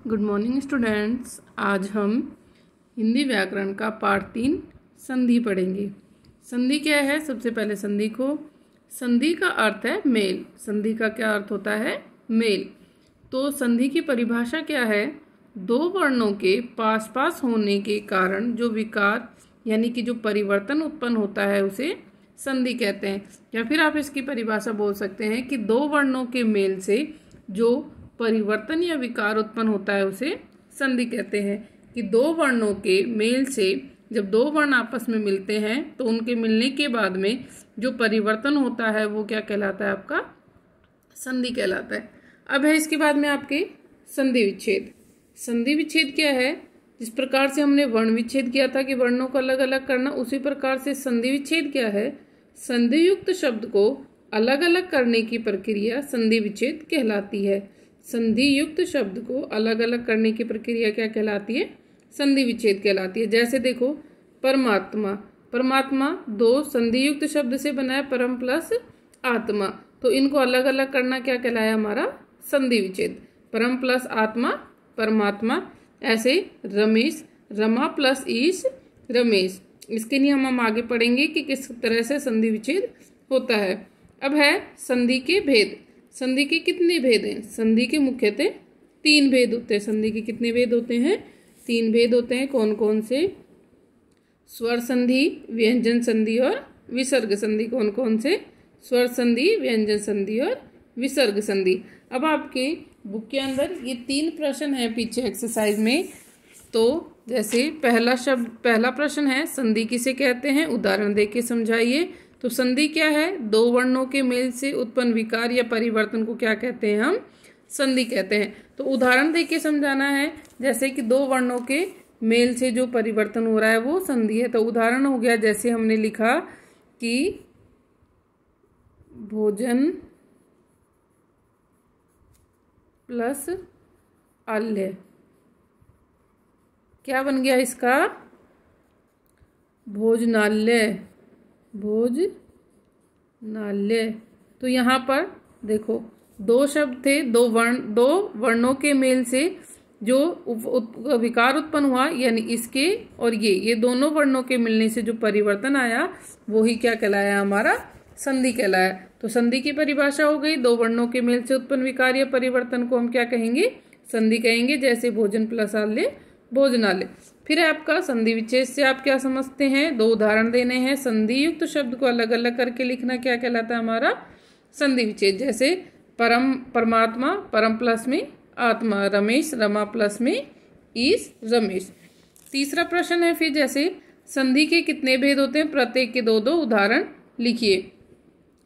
Good morning students. आज हम हिंदी व्याकरण का पार्ट 3 संधि पढ़ेंगे। संधि क्या है? सबसे पहले संधि को, संधि का अर्थ है मेल। संधि का क्या अर्थ होता है? मेल। तो संधि की परिभाषा क्या है? दो वर्णों के पास पास होने के कारण जो विकार यानी कि जो परिवर्तन उत्पन्न होता है उसे संधि कहते हैं। या फिर आप इसकी परिभाषा बोल सकते हैं कि दो वर्णों के मेल से जो परिवर्तन या विकार उत्पन्न होता है उसे संधि कहते हैं। कि दो वर्णों के मेल से जब दो वर्ण आपस में मिलते हैं तो उनके मिलने के बाद में जो परिवर्तन होता है वो क्या कहलाता है? आपका संधि कहलाता है। अब है इसके बाद में आपके संधि विच्छेद। संधि विच्छेद क्या है? जिस प्रकार से हमने वर्ण विच्छेद किया था कि वर्णों को अलग अलग करना, उसी प्रकार से संधि विच्छेद क्या है? संधि युक्त शब्द को अलग अलग करने की प्रक्रिया संधि विच्छेद कहलाती है। संधि युक्त शब्द को अलग अलग करने की प्रक्रिया क्या कहलाती है? संधि विच्छेद कहलाती है। जैसे देखो, परमात्मा, परमात्मा दो संधि युक्त शब्द से बना है, परम प्लस आत्मा। तो इनको अलग अलग करना क्या कहलाया? हमारा संधि विच्छेद। परम प्लस आत्मा परमात्मा। ऐसे रमेश, रमा प्लस ईश रमेश। इसके नियम हम आगे पढ़ेंगे कि किस तरह से संधि विच्छेद होता है। अब है संधि के भेद। संधि के कितने भेद हैं? संधि के मुख्यतः 3 भेद होते हैं। संधि के कितने भेद होते हैं? 3 भेद होते हैं। कौन कौन से? स्वर संधि, व्यंजन संधि और विसर्ग संधि। कौन कौन से? स्वर संधि, व्यंजन संधि और विसर्ग संधि। अब आपके बुक के अंदर ये 3 प्रश्न हैं पीछे एक्सरसाइज में। तो जैसे पहला प्रश्न है, संधि किसे कहते हैं? उदाहरण देके समझाइए। तो संधि क्या है? दो वर्णों के मेल से उत्पन्न विकार या परिवर्तन को क्या कहते हैं? हम संधि कहते हैं। तो उदाहरण देके समझाना है। जैसे कि दो वर्णों के मेल से जो परिवर्तन हो रहा है वो संधि है। तो उदाहरण हो गया, जैसे हमने लिखा कि भोजन प्लस आल्य, क्या बन गया इसका? भोजनालय, भोजनालय। तो यहाँ पर देखो दो शब्द थे, दो वर्णों के मेल से जो विकार उत्पन्न हुआ, यानी इसके और ये दोनों वर्णों के मिलने से जो परिवर्तन आया वो ही क्या कहलाया? हमारा संधि कहलाया। तो संधि की परिभाषा हो गई, दो वर्णों के मेल से उत्पन्न विकार या परिवर्तन को हम क्या कहेंगे? संधि कहेंगे। जैसे भोजन प्लस आल्य भोजनालय। फिर आपका संधि विच्छेद से आप क्या समझते हैं? 2 उदाहरण देने हैं। संधि युक्त शब्द को अलग अलग करके लिखना क्या कहलाता है? हमारा संधि विच्छेद। जैसे परमात्मा, परम प्लस में आत्मा, रमेश, रमा प्लस में ईश रमेश। तीसरा प्रश्न है फिर, जैसे संधि के कितने भेद होते हैं? प्रत्येक के 2-2 उदाहरण लिखिए।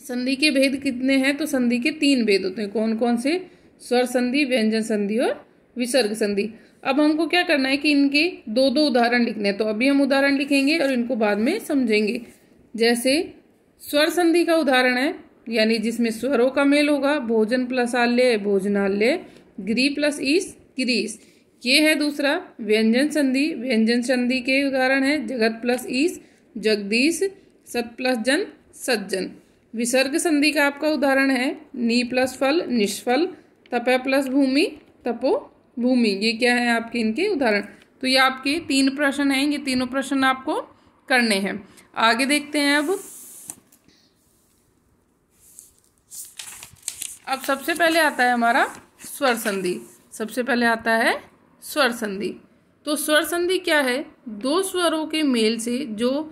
संधि के भेद कितने हैं? तो संधि के 3 भेद होते हैं। कौन कौन से? स्वर संधि, व्यंजन संधि और विसर्ग संधि। अब हमको क्या करना है कि इनके 2-2 उदाहरण लिखने हैं। तो अभी हम उदाहरण लिखेंगे और इनको बाद में समझेंगे। जैसे स्वर संधि का उदाहरण है, यानी जिसमें स्वरों का मेल होगा, भोजन प्लस आल्य भोजनालय, गिरी प्लस ईश गिरीश। ये है दूसरा व्यंजन संधि। व्यंजन संधि के उदाहरण है जगत प्लस ईश जगदीश, सत प्लस जन सज्जन। विसर्ग संधि का आपका उदाहरण है नी प्लस फल निष्फल, तप प्लस भूमि तपो भूमि। ये क्या है आपके इनके उदाहरण? तो ये आपके 3 प्रश्न हैं। ये तीनों प्रश्न आपको करने हैं। आगे देखते हैं। अब सबसे पहले आता है हमारा स्वर संधि। सबसे पहले आता है स्वर संधि। तो स्वर संधि क्या है? दो स्वरों के मेल से जो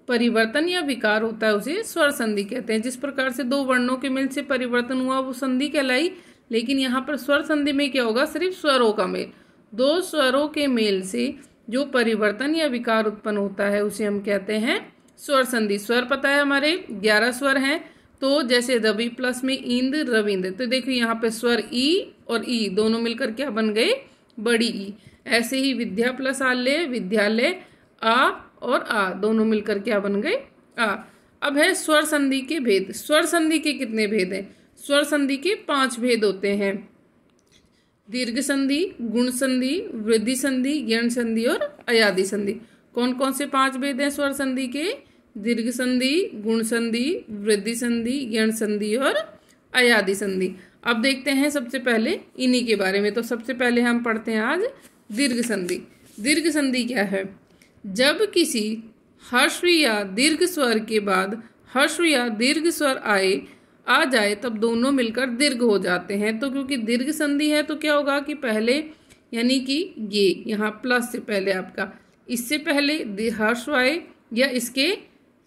परिवर्तन या विकार होता है उसे स्वर संधि कहते हैं। जिस प्रकार से दो वर्णों के मेल से परिवर्तन हुआ वो संधि कहलाई, लेकिन यहाँ पर स्वर संधि में क्या होगा? सिर्फ स्वरों का मेल। दो स्वरों के मेल से जो परिवर्तन या विकार उत्पन्न होता है उसे हम कहते हैं स्वर संधि। स्वर पता है हमारे 11 स्वर हैं। तो जैसे रवि प्लस में इंद्र रविंद्र। तो देखो यहाँ पे स्वर ई और ई दोनों मिलकर क्या बन गए? बड़ी ई। ऐसे ही विद्या प्लस आल्य विद्यालय, आ और आ दोनों मिलकर क्या बन गए? आ। अब है स्वर संधि के भेद। स्वर संधि के कितने भेद हैं? स्वर संधि के 5 भेद होते हैं। दीर्घ संधि, गुण संधि, वृद्धि संधि, यण संधि और अयादि संधि। कौन कौन से 5 भेद हैं स्वर संधि के? दीर्घ संधि, गुण संधि, वृद्धि संधि, यण संधि और अयादि संधि। अब देखते हैं सबसे पहले इन्हीं के बारे में। तो सबसे पहले हम पढ़ते हैं आज दीर्घ संधि। दीर्घ संधि क्या है? जब किसी ह्रस्व या दीर्घ स्वर के बाद ह्रस्व या दीर्घ स्वर आ जाए तब दोनों मिलकर दीर्घ हो जाते हैं। तो क्योंकि दीर्घ संधि है तो क्या होगा कि पहले यानी कि ये यहाँ प्लस से पहले आपका इससे पहले ह्रस्व आए या इसके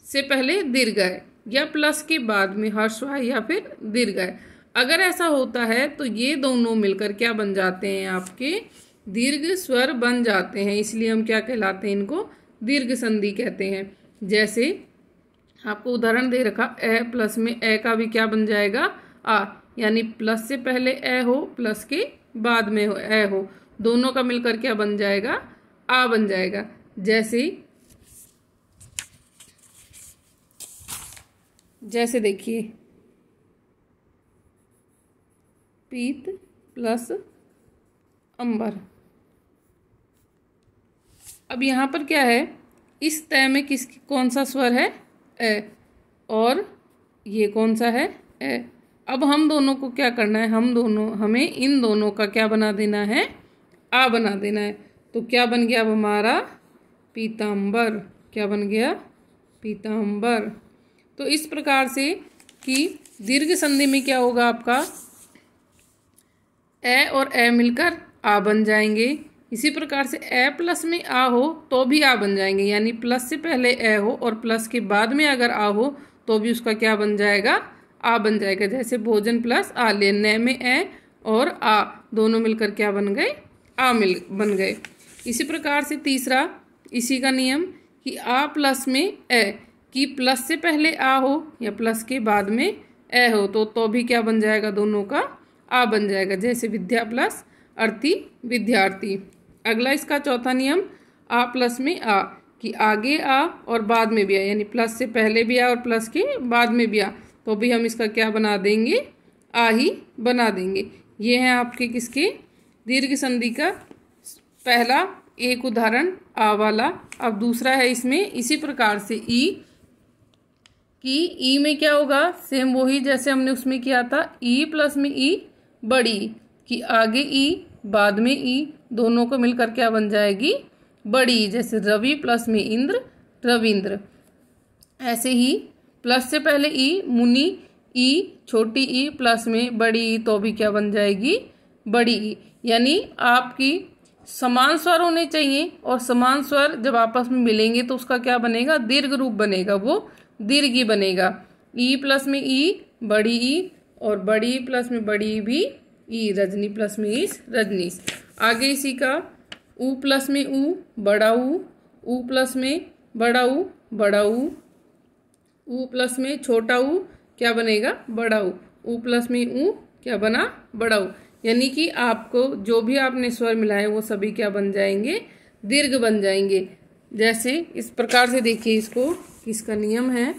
से पहले दीर्घ आए या प्लस के बाद में ह्रस्व आए या फिर दीर्घ आए। अगर ऐसा होता है तो ये दोनों मिलकर क्या बन जाते हैं? आपके दीर्घ स्वर बन जाते हैं। इसलिए हम क्या कहलाते हैं? इनको दीर्घ संधि कहते हैं। जैसे आपको उदाहरण दे रखा, ए प्लस में ए का भी क्या बन जाएगा? आ, यानी प्लस से पहले ए हो प्लस के बाद में हो ए हो, दोनों का मिलकर क्या बन जाएगा? आ बन जाएगा। जैसे देखिए पीत प्लस अंबर। अब यहाँ पर क्या है? इस तय में कौन सा स्वर है? ए। और ये कौन सा है? ए। अब हम दोनों को क्या करना है? हमें इन दोनों का क्या बना देना है? आ बना देना है। तो क्या बन गया अब हमारा? पीतांबर। क्या बन गया? पीतांबर। तो इस प्रकार से कि दीर्घ संधि में क्या होगा आपका? ए और ए मिलकर आ बन जाएंगे। इसी प्रकार से ए प्लस में आ हो तो भी आ बन जाएंगे, यानी प्लस से पहले ए हो और प्लस के बाद में अगर आ हो तो भी उसका क्या बन जाएगा? आ बन जाएगा। जैसे भोजन प्लस आ, लेने में ए और आ दोनों मिलकर क्या बन गए? बन गए। इसी प्रकार से तीसरा इसी का नियम कि आ प्लस में ए, कि प्लस से पहले आ हो या प्लस के बाद में ए हो तो भी क्या बन जाएगा? दोनों का आ बन जाएगा। जैसे विद्या प्लस अर्थी विद्यार्थी। अगला इसका चौथा नियम आ प्लस में आ, कि आगे आ और बाद में भी आ, यानी प्लस से पहले भी आ और प्लस के बाद में भी आ, तो भी हम इसका क्या बना देंगे? आ ही बना देंगे। ये है आपके किसके? दीर्घ संधि का पहला एक उदाहरण आ वाला। अब दूसरा है इसमें इसी प्रकार से ई, कि ई में क्या होगा? सेम वही जैसे हमने उसमें किया था, ई प्लस में ई बड़ी, कि आगे ई बाद में ई, दोनों को मिलकर क्या बन जाएगी? बड़ी। जैसे रवि प्लस में इंद्र रविंद्र। ऐसे ही प्लस से पहले ई मुनि, ई छोटी ई प्लस में बड़ी ई तो भी क्या बन जाएगी? बड़ी ई। यानी आपकी समान स्वर होने चाहिए और समान स्वर जब आपस में मिलेंगे तो उसका क्या बनेगा? दीर्घ रूप बनेगा, वो दीर्घ ही बनेगा। ई प्लस में ई बड़ी ई और बड़ी प्लस में बड़ी भी ई, रजनी प्लस में इस रजनीश। आगे इसी का ऊ प्लस में ऊ बड़ा ऊ प्लस में बड़ा ऊ प्लस में छोटा ऊ क्या बनेगा? बड़ा ऊ प्लस में ऊ क्या बना? बड़ा ऊ। यानी कि आपको जो भी आपने स्वर मिलाए वो सभी क्या बन जाएंगे? दीर्घ बन जाएंगे। जैसे इस प्रकार से देखिए इसको, इसका नियम है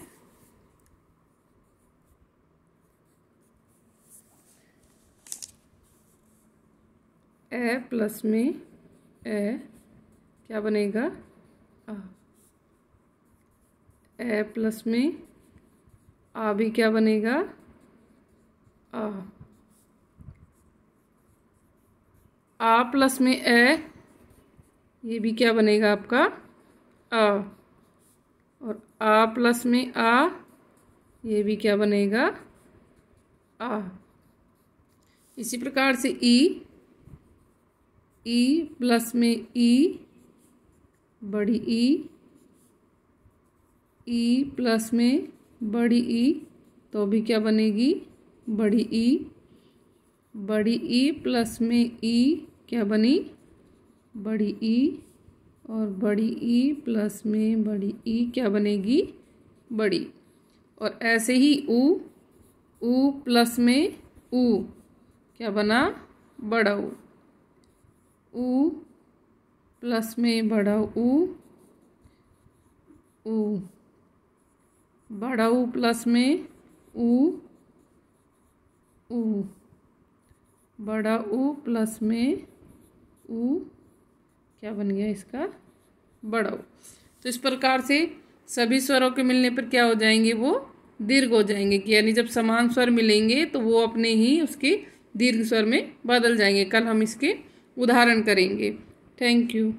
ए प्लस में ए क्या बनेगा? आ। ए प्लस में आ भी क्या बनेगा? आ प्लस में ए, ये भी क्या बनेगा आपका? आ। और आ प्लस में आ, ये भी क्या बनेगा? आ। इसी प्रकार से ई प्लस में ई बड़ी ई प्लस में बड़ी ई तो भी क्या बनेगी? बड़ी ई प्लस में ई क्या बनी? बड़ी ई। और बड़ी ई प्लस में बड़ी ई क्या बनेगी? बड़ी। और ऐसे ही ऊ प्लस में ऊ क्या बना? बड़ा ऊ प्लस में बड़ा ऊ बड़ा ऊ प्लस में ऊ बड़ा ऊ प्लस में ऊ क्या बन गया इसका? बड़ा ऊ। तो इस प्रकार से सभी स्वरों के मिलने पर क्या हो जाएंगे? वो दीर्घ हो जाएंगे, कि यानी जब समान स्वर मिलेंगे तो वो अपने ही उसके दीर्घ स्वर में बदल जाएंगे। कल हम इसके उदाहरण करेंगे। Thank you.